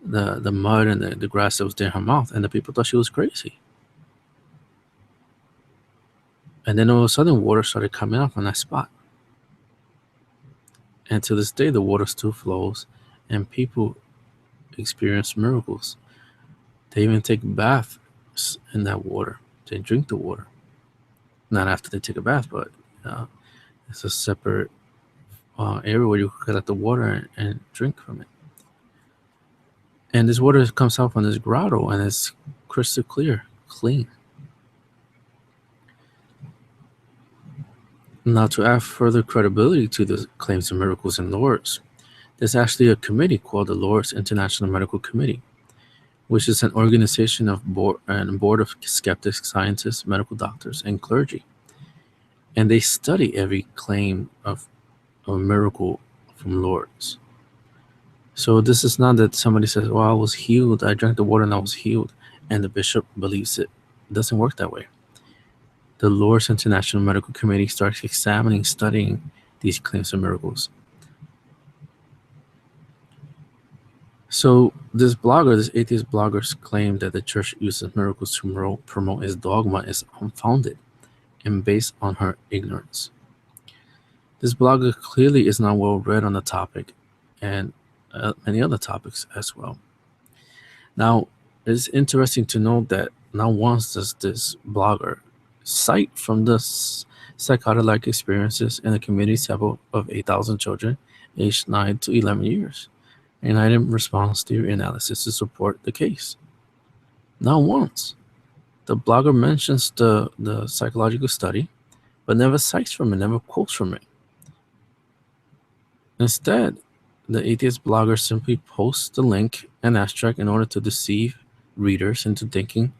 the mud and the grass that was there in her mouth, and the people thought she was crazy. And then all of a sudden, water started coming up on that spot. And to this day, the water still flows, and people experience miracles. They even take baths in that water. They drink the water. Not after they take a bath, but it's a separate area where you collect the water and drink from it. And this water comes out from this grotto, and it's crystal clear, clean. Now, to add further credibility to the claims of miracles in Lourdes, there's actually a committee called the Lourdes International Medical Committee, which is an organization of board of skeptics, scientists, medical doctors, and clergy. And they study every claim of a miracle from Lourdes. So this is not that somebody says, well, I was healed, I drank the water and I was healed, and the bishop believes it. It doesn't work that way. The Lourdes International Medical Committee starts examining, studying these claims of miracles. So this atheist blogger's claim that the church uses miracles to promote its dogma is unfounded and based on her ignorance. This blogger clearly is not well read on the topic and many other topics as well. Now, it's interesting to note that not once does this blogger cite from the psychotic experiences in the community sample of 8,000 children aged 9 to 11 years, and item response theory analysis to support the case. Not once. The blogger mentions the psychological study, but never cites from it, never quotes from it. Instead, the atheist blogger simply posts the link and abstract in order to deceive readers into thinking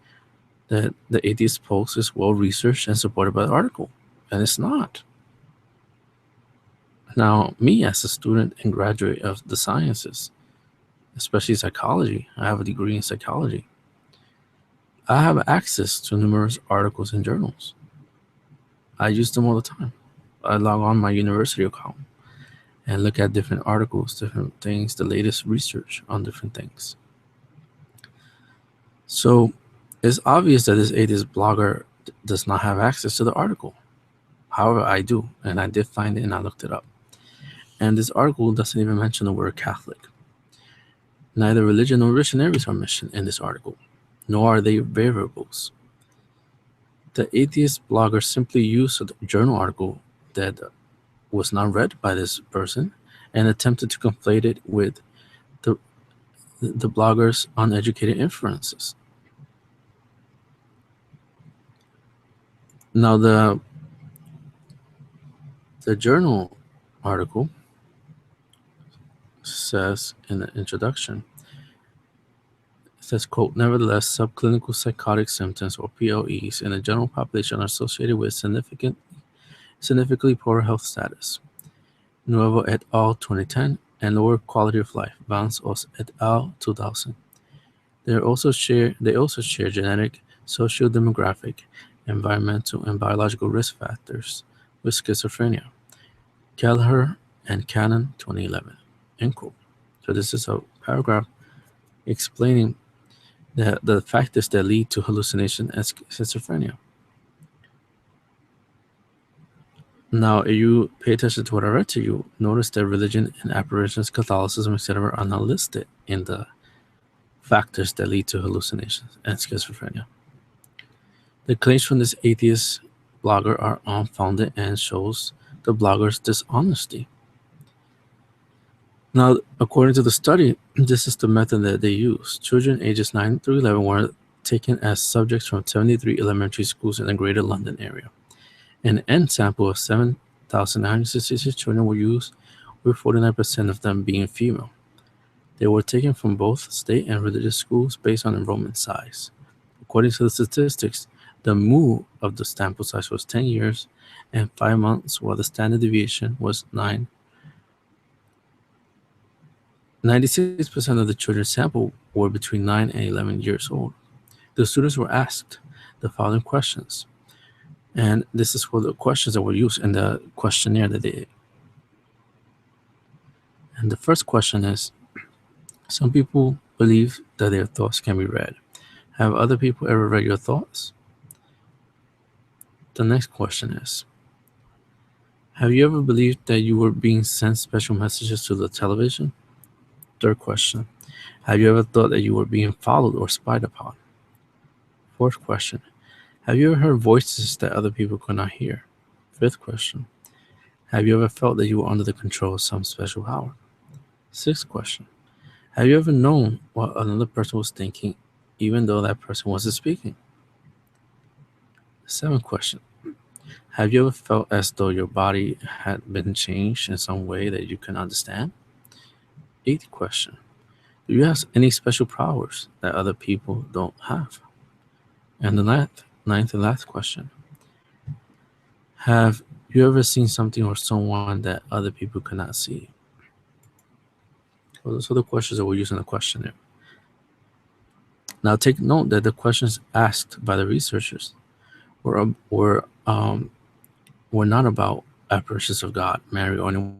that the atheist post is well researched and supported by the article, and it's not. Now, me as a student and graduate of the sciences, especially psychology, I have a degree in psychology, I have access to numerous articles and journals. I use them all the time. I log on my university account and look at different articles, different things, the latest research on different things. So it's obvious that this atheist blogger does not have access to the article. However, I do, and I did find it and I looked it up. And this article doesn't even mention the word Catholic. Neither religion nor missionaries are mentioned in this article, nor are they variables. The atheist blogger simply used a journal article that was not read by this person and attempted to conflate it with the blogger's uneducated inferences. Now, the journal article says in the introduction, it says, quote, nevertheless, subclinical psychotic symptoms, or POEs, in the general population are associated with significantly poorer health status. Nuevo et al. 2010, and lower quality of life, Vance et al. 2000. They also share genetic, socio-demographic, environmental, and biological risk factors with schizophrenia. Kelleher and Cannon, 2011. End quote. So this is a paragraph explaining the factors that lead to hallucination and schizophrenia. Now, if you pay attention to what I read to you, notice that religion and apparitions, Catholicism, etc., are not listed in the factors that lead to hallucinations and schizophrenia. The claims from this atheist blogger are unfounded and shows the blogger's dishonesty. Now, according to the study, this is the method that they use. Children ages 9 through 11 were taken as subjects from 73 elementary schools in the Greater London area. An N sample of 7,966 children were used, with 49% of them being female. They were taken from both state and religious schools based on enrollment size. According to the statistics, the mu of the sample size was 10 years and 5 months, while the standard deviation was 9. 96% of the children sampled were between 9 and 11 years old. The students were asked the following questions, and this is for the questions that were used in the questionnaire that they did. And the first question is, some people believe that their thoughts can be read. Have other people ever read your thoughts? The next question is, have you ever believed that you were being sent special messages to the television? Third question, have you ever thought that you were being followed or spied upon? Fourth question, have you ever heard voices that other people could not hear? Fifth question, have you ever felt that you were under the control of some special power? Sixth question, have you ever known what another person was thinking, even though that person wasn't speaking? Seventh question, have you ever felt as though your body had been changed in some way that you can understand? Eighth question, do you have any special powers that other people don't have? And the ninth and last question, have you ever seen something or someone that other people could not see? Well, those are the questions that we're using the questionnaire. Now, take note that the questions asked by the researchers were not about apparitions of God, Mary, or anyone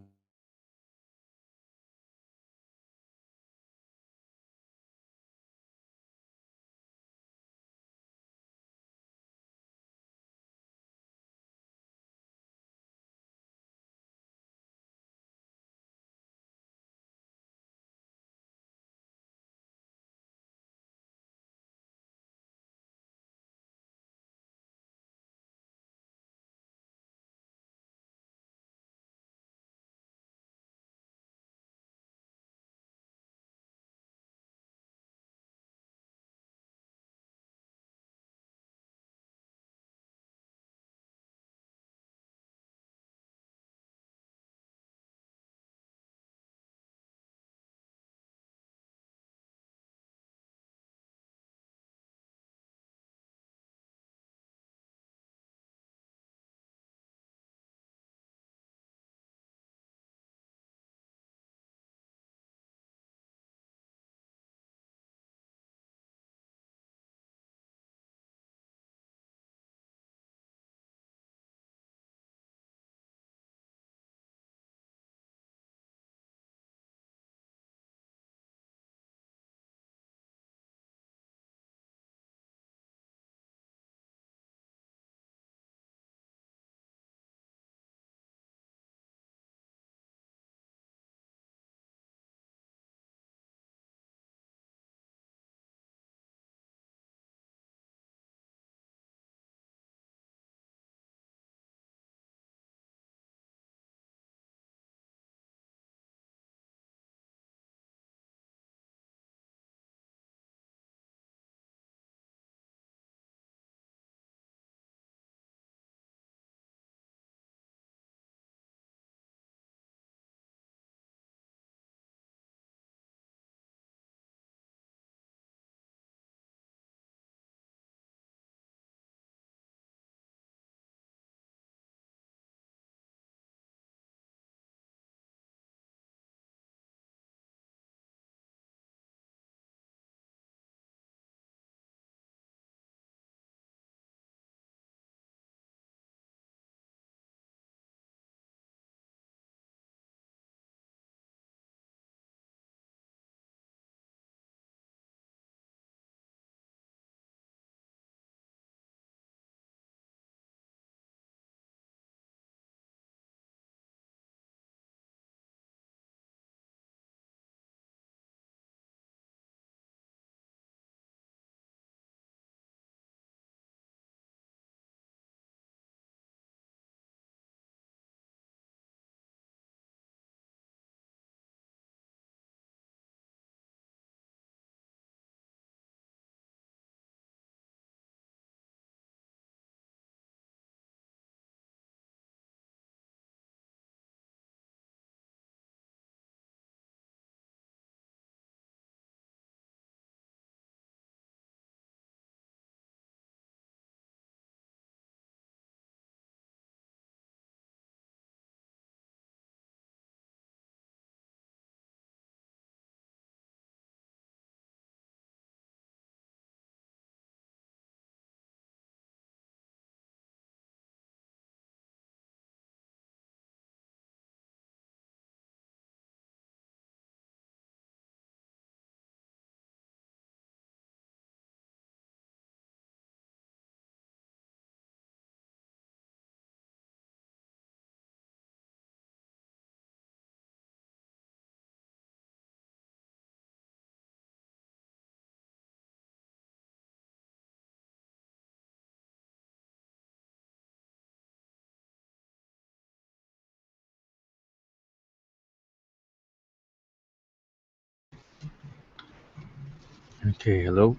Okay, hello.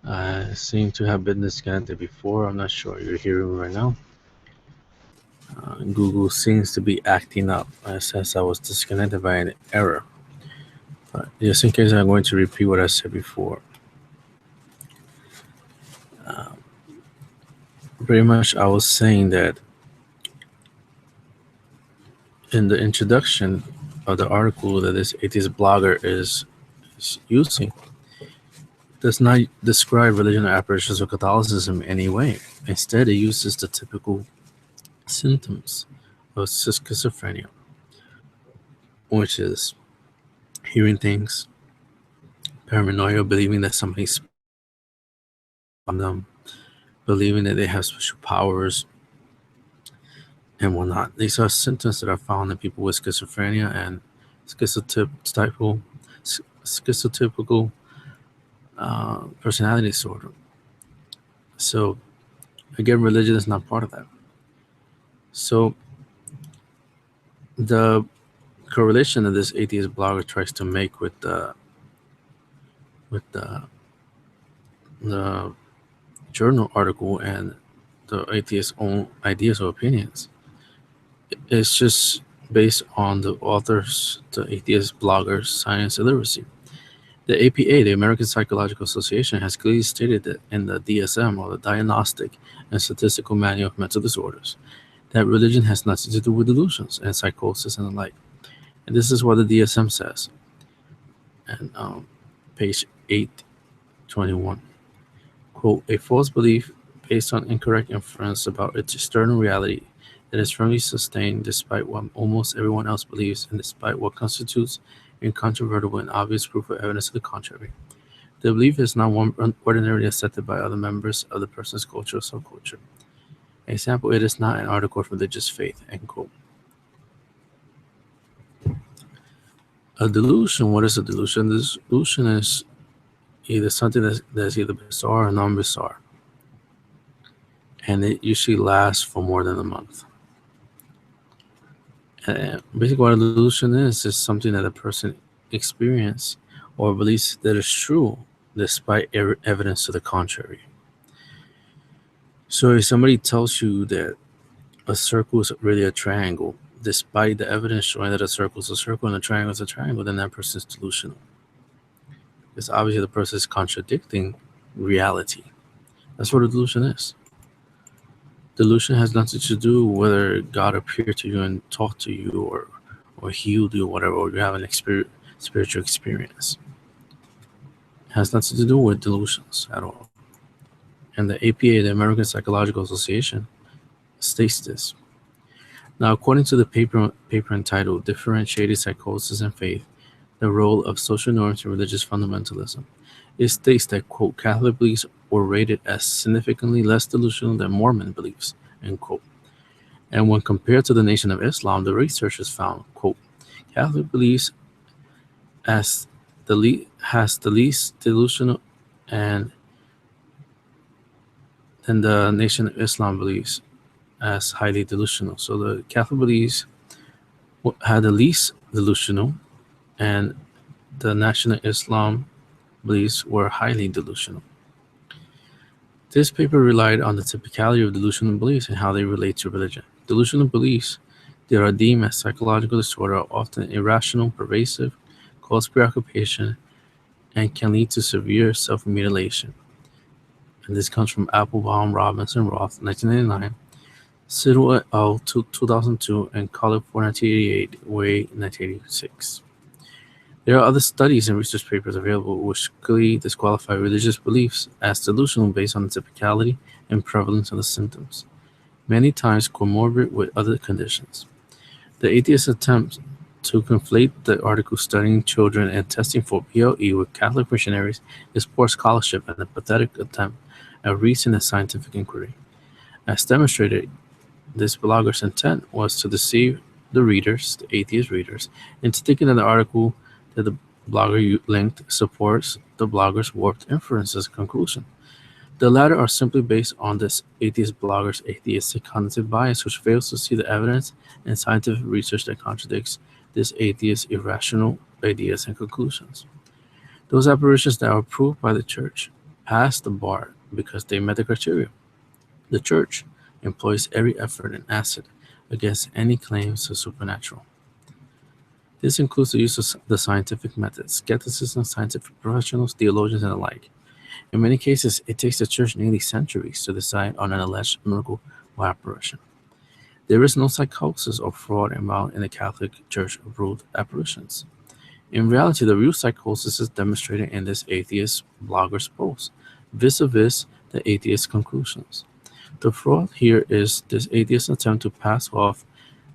I seem to have been disconnected before. I'm not sure you're hearing me right now. Google seems to be acting up. It says I was disconnected by an error. But just in case, I'm going to repeat what I said before. Pretty much, I was saying that in the introduction of the article that this atheist blogger is using, does not describe religion or apparitions or Catholicism in any way. Instead, it uses the typical symptoms of schizophrenia, which is hearing things, paranoia, believing that somebody's on them, believing that they have special powers and whatnot. These are symptoms that are found in people with schizophrenia and schizotypical schizotypical personality disorder. So again, religion is not part of that. So the correlation that this atheist blogger tries to make with the the journal article and the atheist's own ideas or opinions, it's just based on the author's, the atheist blogger's science illiteracy. The APA, the American Psychological Association, has clearly stated that in the DSM, or the Diagnostic and Statistical Manual of Mental Disorders, that religion has nothing to do with delusions and psychosis and the like. And this is what the DSM says. And page 821. Quote, a false belief based on incorrect inference about its external reality that is firmly sustained despite what almost everyone else believes and despite what constitutes incontrovertible and obvious proof or evidence to the contrary. The belief is not one ordinarily accepted by other members of the person's culture or subculture. Example, it is not an article of religious faith, end quote. A delusion, what is a delusion? This delusion is either something that's either bizarre or non-bizarre. And it usually lasts for more than a month. Basically, what a delusion is something that a person experiences or believes that is true despite evidence to the contrary. So if somebody tells you that a circle is really a triangle, despite the evidence showing that a circle is a circle and a triangle is a triangle, then that person is delusional. Because obviously the person is contradicting reality. That's what a delusion is. Delusion has nothing to do whether God appeared to you and talked to you or healed you or whatever, or you have an spiritual experience. It has nothing to do with delusions at all. And the APA, the American Psychological Association, states this. Now, according to the paper entitled Differentiated Psychosis and Faith, the Role of Social Norms in Religious Fundamentalism, it states that, quote, Catholic beliefs were rated as significantly less delusional than Mormon beliefs, end quote. And when compared to the Nation of Islam, the researchers found, quote, Catholic beliefs has the least delusional, and then the Nation of Islam believes as highly delusional. So the Catholic beliefs had the least delusional, and the National Islam beliefs were highly delusional. This paper relied on the typicality of delusional beliefs and how they relate to religion. Delusional beliefs that are deemed as psychological disorder are often irrational, pervasive, cause preoccupation, and can lead to severe self-mutilation. And this comes from Applebaum, Robinson, Roth, 1999, Siddle et al., 2002, and Collett, 1988, Way, 1986. There are other studies and research papers available which clearly disqualify religious beliefs as delusional based on the typicality and prevalence of the symptoms, many times comorbid with other conditions. The atheist attempt to conflate the article studying children and testing for PLE with Catholic missionaries is poor scholarship and a pathetic attempt at reason and scientific inquiry. As demonstrated, this blogger's intent was to deceive the readers, the atheist readers, into thinking that the article that the blogger linked supports the blogger's warped inferences conclusion. The latter are simply based on this atheist blogger's atheistic cognitive bias, which fails to see the evidence and scientific research that contradicts this atheist's irrational ideas and conclusions. Those apparitions that are approved by the church pass the bar because they met the criteria. The church employs every effort and asset against any claims of supernatural. This includes the use of the scientific method, skepticism, scientific professionals, theologians, and the like. In many cases, it takes the church nearly centuries to decide on an alleged miracle or apparition. There is no psychosis or fraud involved in the Catholic Church-approved apparitions. In reality, the real psychosis is demonstrated in this atheist blogger's post, vis-a-vis the atheist conclusions. The fraud here is this atheist attempt to pass off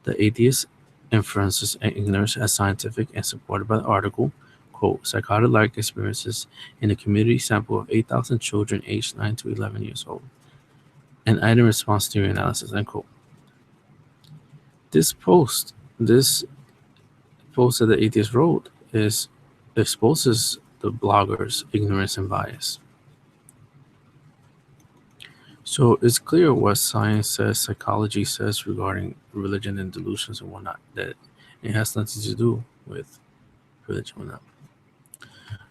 the atheist inferences and ignorance as scientific and supported by the article, quote, psychotic-like experiences in a community sample of 8,000 children aged 9 to 11 years old. An item response theory analysis, end quote. This post that the atheist wrote exposes the blogger's ignorance and bias. So it's clear what science says, psychology says regarding religion and delusions and whatnot, that it has nothing to do with religion or not.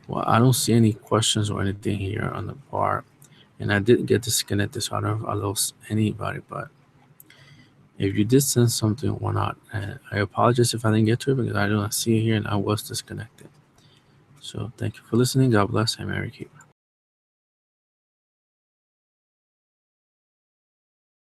Well, I don't see any questions or anything here on the bar, and I did get disconnected, so I don't know if I lost anybody, but if you did send something or not, I apologize if I didn't get to it because I do not see it here and I was disconnected. So thank you for listening. God bless and Mary keep.